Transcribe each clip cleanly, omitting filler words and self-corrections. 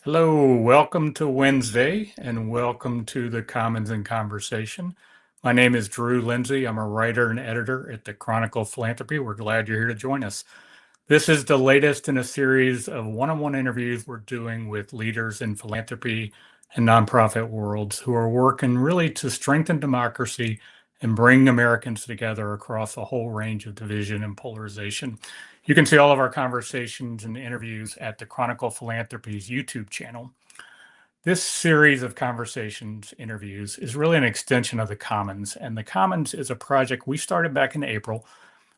Hello, welcome to Wednesday and welcome to the Commons in Conversation. My name is Drew Lindsay. I'm a writer and editor at the Chronicle Philanthropy. We're glad you're here to join us. This is the latest in a series of one-on-one interviews we're doing with leaders in philanthropy and nonprofit worlds who are working really to strengthen democracy and bring Americans together across a whole range of division and polarization. You can see all of our conversations and interviews at the Chronicle Philanthropy's YouTube channel. This series of conversations, interviews, is really an extension of the Commons. And the Commons is a project we started back in April.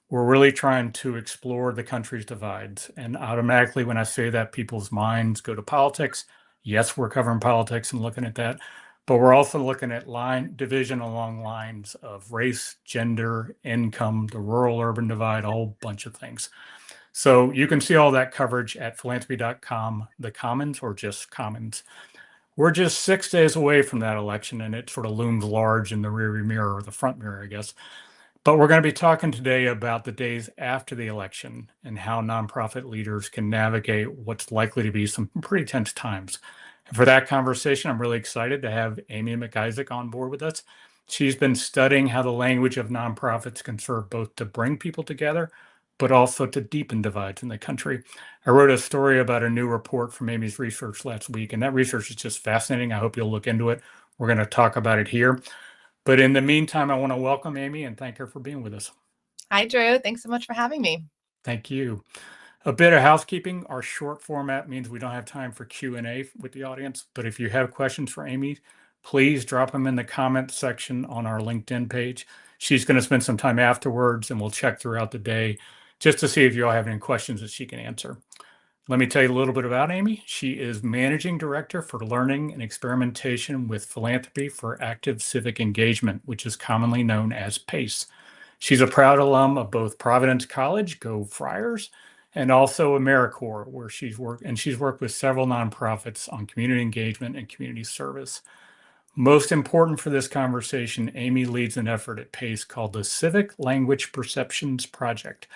We're really trying to explore the country's divides. And automatically, when I say that, people's minds go to politics. Yes, we're covering politics and looking at that. But we're also looking at division along lines of race, gender, income, the rural-urban divide, a whole bunch of things. So you can see all that coverage at philanthropy.com, the Commons, or just Commons. We're just 6 days away from that election, and it sort of looms large in the rearview mirror, or the front mirror, I guess. But we're going to be talking today about the days after the election and how nonprofit leaders can navigate what's likely to be some pretty tense times. And for that conversation, I'm really excited to have Amy McIsaac on board with us. She's been studying how the language of nonprofits can serve both to bring people together, but also to deepen divides in the country. I wrote a story about a new report from Amy's research last week, and that research is just fascinating. I hope you'll look into it. We're going to talk about it here. But in the meantime, I want to welcome Amy and thank her for being with us. Hi, Drew. Thanks so much for having me. Thank you. A bit of housekeeping. Our short format means we don't have time for Q&A with the audience, but if you have questions for Amy, please drop them in the comments section on our LinkedIn page. She's going to spend some time afterwards and we'll check throughout the day just to see if you all have any questions that she can answer. Let me tell you a little bit about Amy. She is Managing Director for Learning and Experimentation with Philanthropy for Active Civic Engagement, which is commonly known as PACE. She's a proud alum of both Providence College, Go Friars, and also AmeriCorps, where she's worked with several nonprofits on community engagement and community service. Most important for this conversation, Amy leads an effort at PACE called the Civic Language Perceptions Project.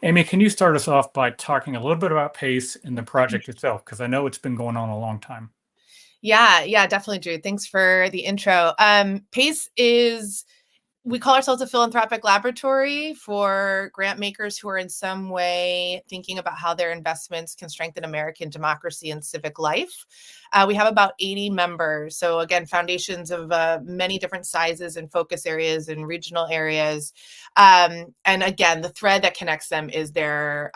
Amy, can you start us off by talking a little bit about PACE and the project itself? Because I know it's been going on a long time. Yeah, definitely, Drew. Thanks for the intro. PACE we call ourselves a philanthropic laboratory for grant makers who are in some way thinking about how their investments can strengthen American democracy and civic life. We have about 80 members. So again, foundations of many different sizes and focus areas and regional areas. And again, the thread that connects them is their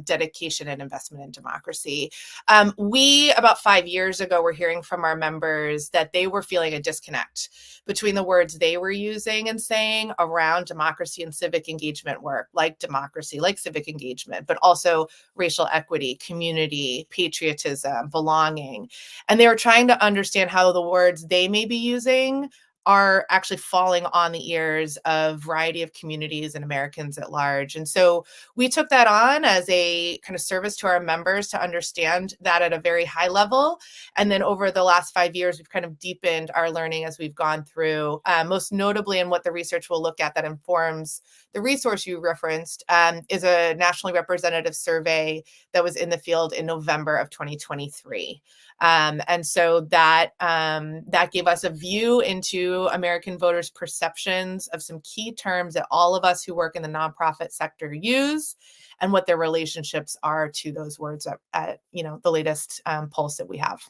dedication and investment in democracy. We, about 5 years ago, were hearing from our members that they were feeling a disconnect between the words they were using and saying around democracy and civic engagement work, like democracy, like civic engagement, but also racial equity, community, patriotism, belonging. And they were trying to understand how the words they may be using are actually falling on the ears of a variety of communities and Americans at large. And so we took that on as a kind of service to our members to understand that at a very high level. And then over the last 5 years, we've kind of deepened our learning as we've gone through, most notably in what the research will look at that informs the resource you referenced is a nationally representative survey that was in the field in November of 2023. And so that gave us a view into American voters' perceptions of some key terms that all of us who work in the nonprofit sector use and what their relationships are to those words at the latest pulse that we have.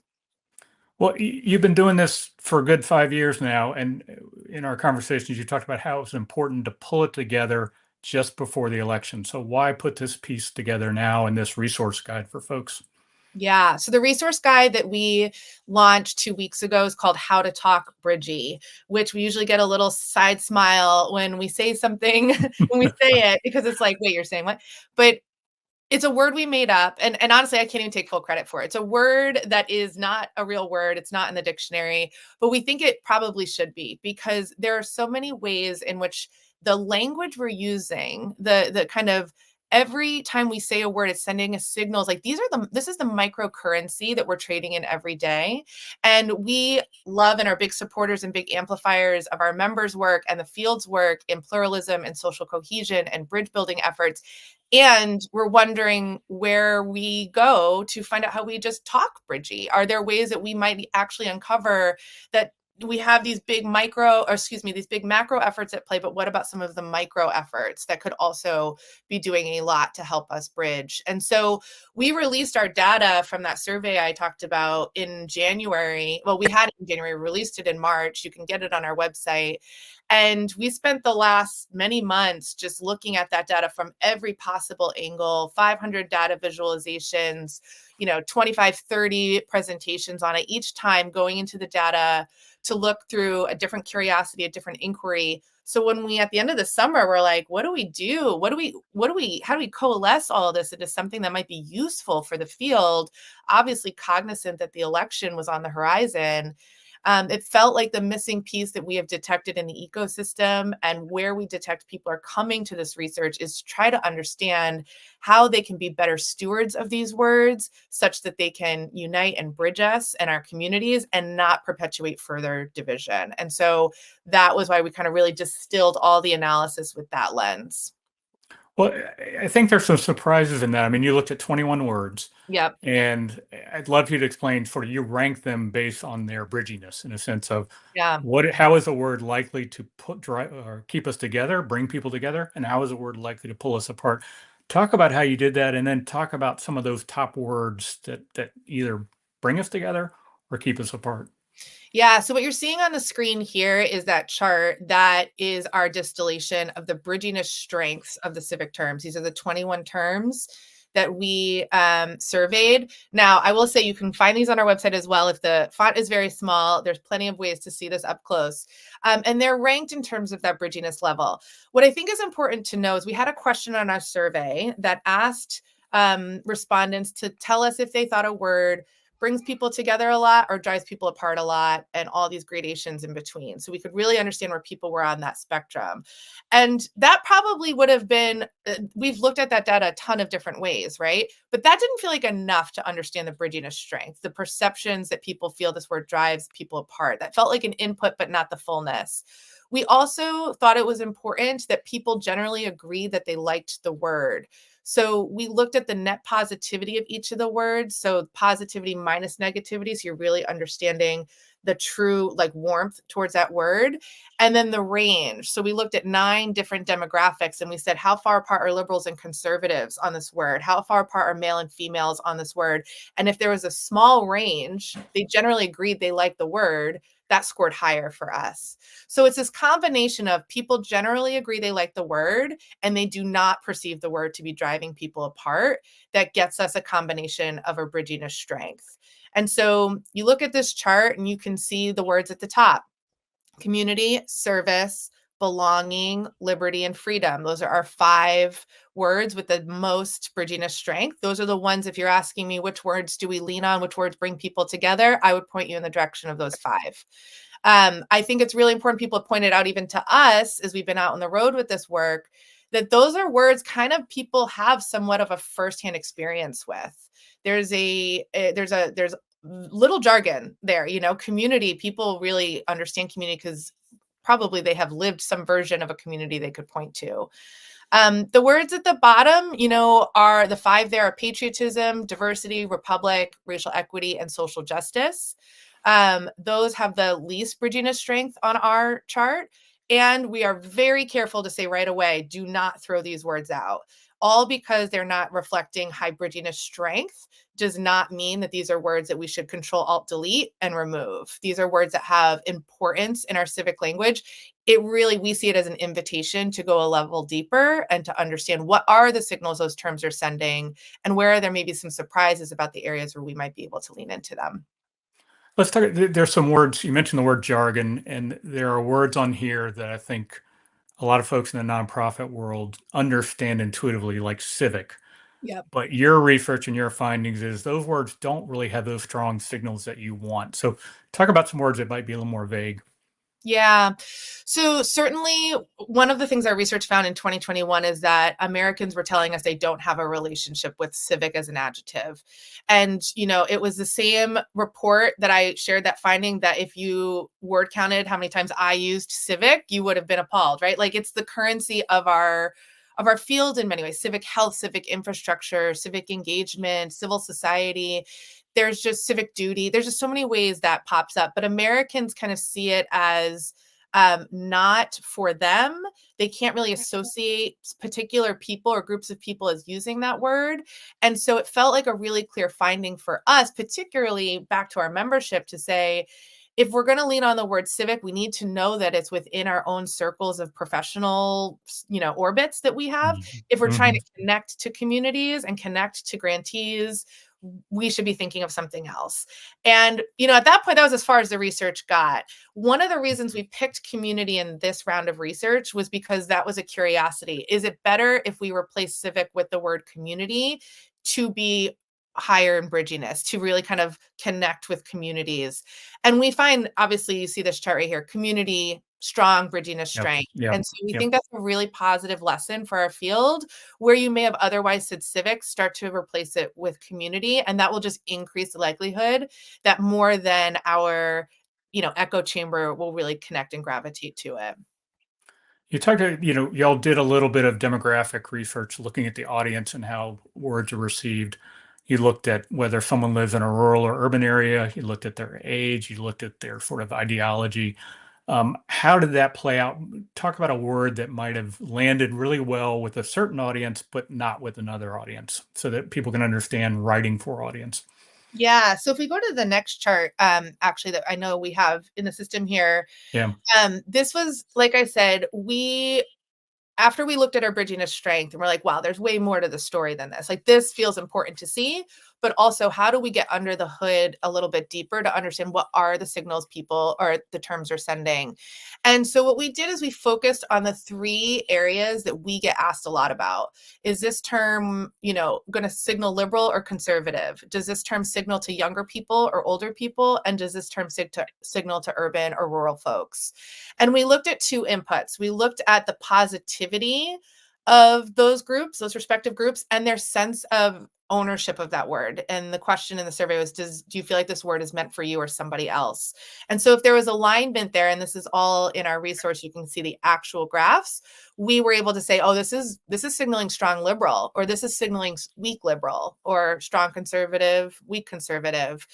Well, you've been doing this for a good 5 years now, and in our conversations, you talked about how it was important to pull it together just before the election. So why put this piece together now in this resource guide for folks? Yeah. So the resource guide that we launched 2 weeks ago is called How to Talk Bridgie, which we usually get a little side smile when we say something, when we say it, because it's like, wait, you're saying what? But it's a word we made up. And honestly, I can't even take full credit for it. It's a word that is not a real word. It's not in the dictionary, but we think it probably should be because there are so many ways in which the language we're using, the kind of every time we say a word, it's sending us signals like this is the microcurrency that we're trading in every day. And we love and are big supporters and big amplifiers of our members' work and the field's work in pluralism and social cohesion and bridge building efforts. And we're wondering where we go to find out how we just talk bridgy. Are there ways that we might actually uncover that we have these big these big macro efforts at play, but what about some of the micro efforts that could also be doing a lot to help us bridge? And so we released our data from that survey I talked about in January. Well, we had it in January, released it in March. You can get it on our website. And we spent the last many months just looking at that data from every possible angle, 500 data visualizations, 25, 30 presentations on it, each time going into the data to look through a different curiosity, a different inquiry. So when we, at the end of the summer, we're like, what do we do? How do we coalesce all of this into something that might be useful for the field? Obviously cognizant that the election was on the horizon. It felt like the missing piece that we have detected in the ecosystem and where we detect people are coming to this research is to try to understand how they can be better stewards of these words such that they can unite and bridge us and our communities and not perpetuate further division. And so that was why we kind of really distilled all the analysis with that lens. Well, I think there's some surprises in that. I mean, you looked at 21 words, Yep. and I'd love you to explain sort of you rank them based on their bridginess in a sense of Yeah. how is a word likely to drive or keep us together, bring people together, and how is a word likely to pull us apart? Talk about how you did that, and then talk about some of those top words that either bring us together or keep us apart. Yeah, so what you're seeing on the screen here is that chart that is our distillation of the bridginess strengths of the civic terms. These are the 21 terms that we surveyed. Now, I will say you can find these on our website as well. If the font is very small, there's plenty of ways to see this up close. And they're ranked in terms of that bridginess level. What I think is important to know is we had a question on our survey that asked respondents to tell us if they thought a word brings people together a lot or drives people apart a lot, and all these gradations in between. So we could really understand where people were on that spectrum. And that probably would have been, we've looked at that data a ton of different ways, right? But that didn't feel like enough to understand the bridginess strength, the perceptions that people feel this word drives people apart. That felt like an input, but not the fullness. We also thought it was important that people generally agree that they liked the word. So we looked at the net positivity of each of the words. So positivity minus negativity. So you're really understanding the true like warmth towards that word. And then the range. So we looked at 9 different demographics and we said, how far apart are liberals and conservatives on this word? How far apart are male and females on this word? And if there was a small range, they generally agreed they liked the word. That scored higher for us. So it's this combination of people generally agree they like the word and they do not perceive the word to be driving people apart that gets us a combination of a bridginess strength. And so you look at this chart and you can see the words at the top: community, service, belonging, liberty, and freedom. Those are our 5 words with the most bridginess strength. Those are the ones, if you're asking me which words do we lean on, which words bring people together, I would point you in the direction of those 5. I think it's really important. People have pointed out even to us as we've been out on the road with this work, that those are words kind of people have somewhat of a firsthand experience with. There's little jargon there, community. People really understand community because probably they have lived some version of a community they could point to. The words at the bottom, are the 5 there are patriotism, diversity, republic, racial equity, and social justice. Those have the least bridginess strength on our chart. And we are very careful to say right away, do not throw these words out. All because they're not reflecting high bridginess strength does not mean that these are words that we should control, alt, delete, and remove. These are words that have importance in our civic language. We see it as an invitation to go a level deeper and to understand what are the signals those terms are sending and where there may be some surprises about the areas where we might be able to lean into them. Let's talk. There's some words you mentioned the word jargon, and there are words on here that I think a lot of folks in the nonprofit world understand intuitively, like civic. Yep. But your research and your findings is those words don't really have those strong signals that you want. So talk about some words that might be a little more vague. Yeah. So certainly one of the things our research found in 2021 is that Americans were telling us they don't have a relationship with civic as an adjective. And, it was the same report that I shared that finding that if you word counted how many times I used civic, you would have been appalled, right? Like it's the currency of our field in many ways, civic health, civic infrastructure, civic engagement, civil society. There's just civic duty. There's just so many ways that pops up, but Americans kind of see it as not for them. They can't really associate particular people or groups of people as using that word. And so it felt like a really clear finding for us, particularly back to our membership, to say, if we're going to lean on the word civic, we need to know that it's within our own circles of professional, orbits that we have. Mhm. If we're trying to Mhm. connect to communities and connect to grantees, we should be thinking of something else. And, at that point, that was as far as the research got. One of the reasons we picked community in this round of research was because that was a curiosity. Is it better if we replace civic with the word community to be higher in bridginess, to really kind of connect with communities? And we find, obviously, you see this chart right here, community, strong, bridginess, Yep. strength. Yep. And so we Yep. think that's a really positive lesson for our field, where you may have otherwise said civic, start to replace it with community. And that will just increase the likelihood that more than our, echo chamber will really connect and gravitate to it. You talked to, y'all did a little bit of demographic research looking at the audience and how words are received. You looked at whether someone lives in a rural or urban area. You looked at their age. You looked at their sort of ideology. How did that play out? Talk about a word that might have landed really well with a certain audience, but not with another audience, so that people can understand writing for audience. Yeah. So if we go to the next chart, actually, that I know we have in the system here, Yeah. this was, like I said, after we looked at our bridginess strength and we're like, wow, there's way more to the story than this. Like, this feels important to see, but also how do we get under the hood a little bit deeper to understand what are the signals people or the terms are sending? And so what we did is we focused on the three areas that we get asked a lot about. Is this term, going to signal liberal or conservative? Does this term signal to younger people or older people? And does this term signal to urban or rural folks? And we looked at two inputs. We looked at the positivity of those groups, those respective groups, and their sense of ownership of that word. And the question in the survey was, do you feel like this word is meant for you or somebody else? And so if there was alignment there, and this is all in our resource, you can see the actual graphs, we were able to say, oh, this is signaling strong liberal, or this is signaling weak liberal, or strong conservative, weak conservative.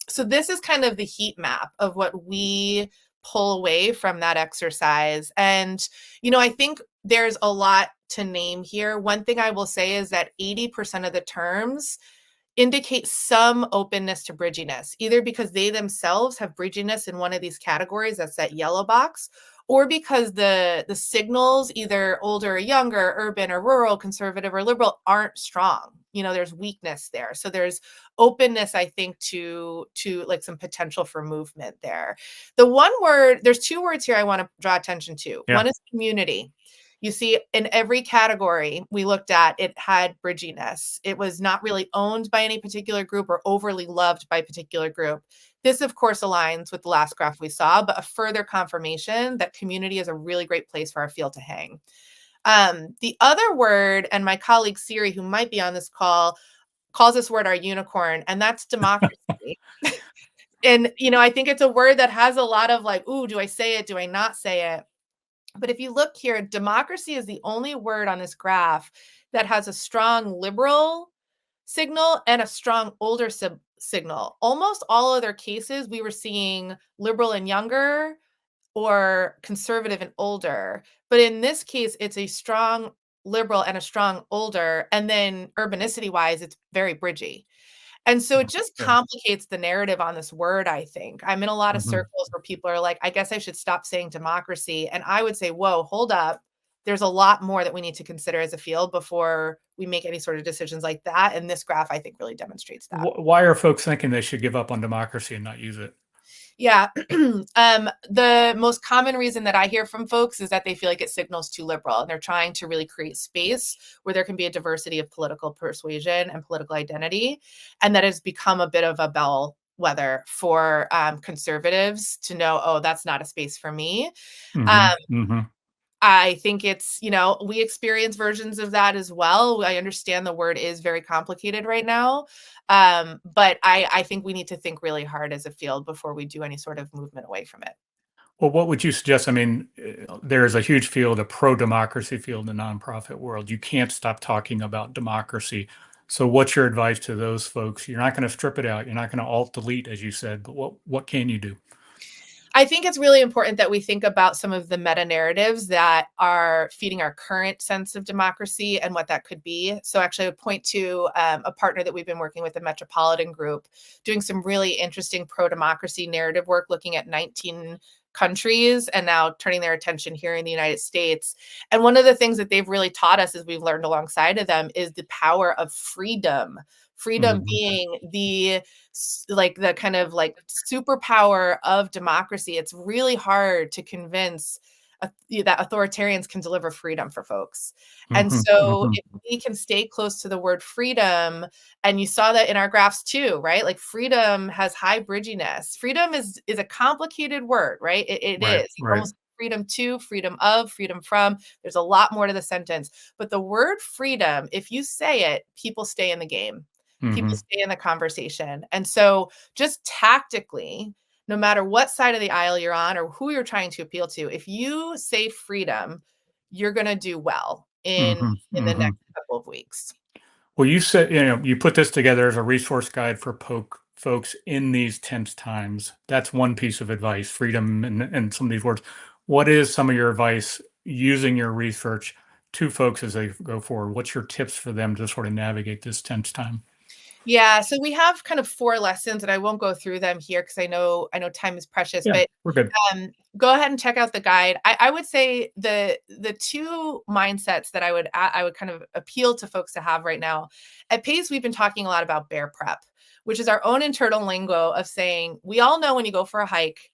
So this is kind of the heat map of what we pull away from that exercise. And, I think there's a lot to name here. One thing I will say is that 80% of the terms indicate some openness to bridginess, either because they themselves have bridginess in one of these categories, that's that yellow box, or because the signals, either older or younger, urban or rural, conservative or liberal, aren't strong. There's weakness there. So there's openness, I think, to like some potential for movement there. There's two words here I want to draw attention to. Yeah. One is community. You see, in every category we looked at, it had bridginess. It was not really owned by any particular group or overly loved by a particular group. This, of course, aligns with the last graph we saw, but a further confirmation that community is a really great place for our field to hang. The other word, and my colleague Siri, who might be on this call, calls this word our unicorn, and that's democracy. And, I think it's a word that has a lot of like, ooh, do I say it? Do I not say it? But if you look here, democracy is the only word on this graph that has a strong liberal signal and a strong older signal. Almost all other cases, we were seeing liberal and younger or conservative and older. But in this case, it's a strong liberal and a strong older. And then urbanicity wise, it's very bridgy. And so it just Yeah. complicates the narrative on this word, I think. I'm in a lot of Mhm. circles where people are like, I guess I should stop saying democracy. And I would say, whoa, hold up. There's a lot more that we need to consider as a field before we make any sort of decisions like that. And this graph, I think, really demonstrates that. Why are folks thinking they should give up on democracy and not use it? Yeah. The most common reason that I hear from folks is that they feel like it signals too liberal, and they're trying to really create space where there can be a diversity of political persuasion and political identity. And that has become a bit of a weather for conservatives to know, oh, that's not a space for me. Um, Hmm. Hmm. I think it's, we experience versions of that as well. I understand the word is very complicated right now. But I think we need to think really hard as a field before we do any sort of movement away from it. Well, what would you suggest? I mean, there is a huge field, a pro-democracy field in the nonprofit world. You can't stop talking about democracy. So what's your advice to those folks? You're not going to strip it out. You're not going to alt delete, as you said, but what can you do? I think it's really important that we think about some of the meta narratives that are feeding our current sense of democracy and what that could be. So, actually, I would point to a partner that we've been working with, the Metropolitan Group, doing some really interesting pro democracy narrative work, looking at 19 countries and now turning their attention here in the United States. And one of the things that they've really taught us as we've learned alongside of them is the power of freedom. Freedom Mhm. being the kind of like superpower of democracy. It's really hard to convince that authoritarians can deliver freedom for folks. And Mhm. so Mhm. if we can stay close to the word freedom, and you saw that in our graphs too, right? Like freedom has high bridginess. Freedom is a complicated word, right? It Right, is. You right. almost freedom to, freedom of, freedom from. There's a lot more to the sentence. But the word freedom, if you say it, people stay in the game. People Mhm. stay in the conversation. And so just tactically, no matter what side of the aisle you're on or who you're trying to appeal to, if you say freedom, you're going to do well in Mhm. the next Mhm. couple of weeks. Well, you said, you put this together as a resource guide for folks in these tense times. That's one piece of advice, freedom and some of these words. What is some of your advice using your research to folks as they go forward? What's your tips for them to sort of navigate this tense time? Yeah, so we have kind of 4 lessons, and I won't go through them here because I know time is precious, Yeah, but we're good. go ahead and check out the guide. I would say the 2 mindsets that I would kind of appeal to folks to have right now. At Pace, we've been talking a lot about bear prep, which is our own internal lingo of saying, we all know when you go for a hike,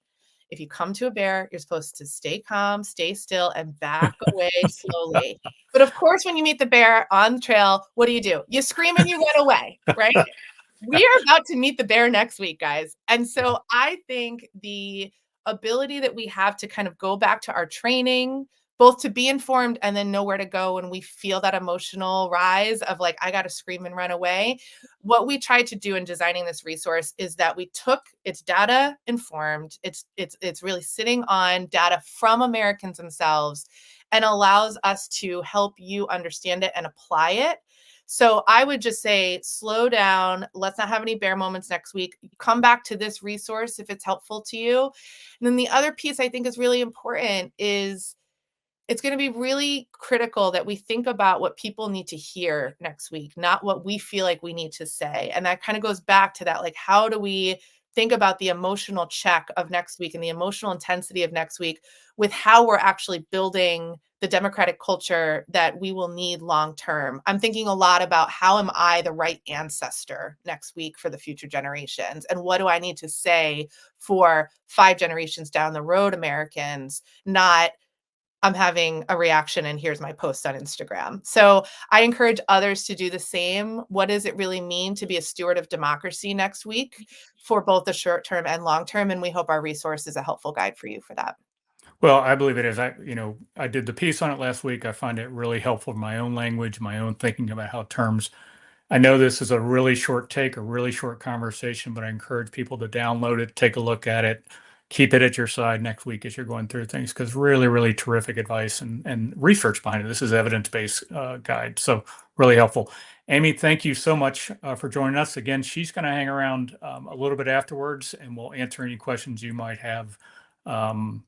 if you come to a bear, you're supposed to stay calm, stay still, and back away slowly. But of course, when you meet the bear on the trail, what do? You scream and you run away, right? We are about to meet the bear next week, guys. And so I think the ability that we have to kind of go back to our training, both to be informed and then know where to go when we feel that emotional rise of like, I got to scream and run away. What we tried to do in designing this resource is that we took it's data informed, it's really sitting on data from Americans themselves and allows us to help you understand it and apply it. So I would just say, slow down. Let's not have any bear moments next week. Come back to this resource if it's helpful to you. And then the other piece I think is really important is it's going to be really critical that we think about what people need to hear next week, not what we feel like we need to say. And that kind of goes back to that, like, how do we think about the emotional check of next week and the emotional intensity of next week with how we're actually building the democratic culture that we will need long term. I'm thinking a lot about how am I the right ancestor next week for the future generations? And what do I need to say for 5 generations down the road, Americans, not I'm having a reaction and here's my post on Instagram. So I encourage others to do the same. What does it really mean to be a steward of democracy next week for both the short term and long term? And we hope our resource is a helpful guide for you for that. Well, I believe it is. I did the piece on it last week. I find it really helpful in my own language, my own thinking about how terms. I know this is a really short take, a really short conversation, but I encourage people to download it, take a look at it, keep it at your side next week as you're going through things, because really, really terrific advice and research behind it. This is evidence-based guide, so really helpful. Amy, thank you so much for joining us. Again, she's going to hang around a little bit afterwards, and we'll answer any questions you might have um,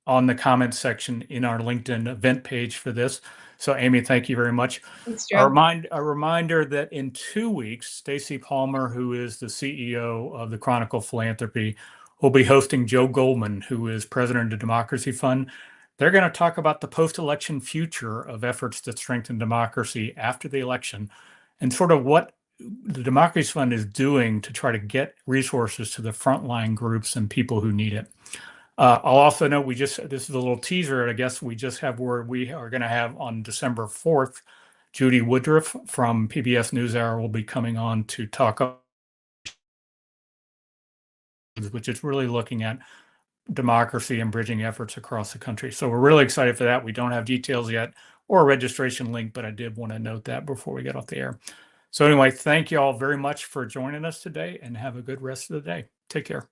on the comments section in our LinkedIn event page for this. So, Amy, thank you very much. Thanks, A Drew. reminder that in 2 weeks, Stacy Palmer, who is the CEO of the Chronicle Philanthropy, will be hosting Joe Goldman, who is president of the Democracy Fund. They're going to talk about the post-election future of efforts to strengthen democracy after the election and sort of what the Democracy Fund is doing to try to get resources to the frontline groups and people who need it. I'll also note this is a little teaser. I guess we just have word we are going to have on December 4th. Judy Woodruff from PBS NewsHour will be coming on to talk which is really looking at democracy and bridging efforts across the country. So we're really excited for that. We don't have details yet or a registration link, but I did want to note that before we get off the air. So anyway, thank you all very much for joining us today and have a good rest of the day. Take care.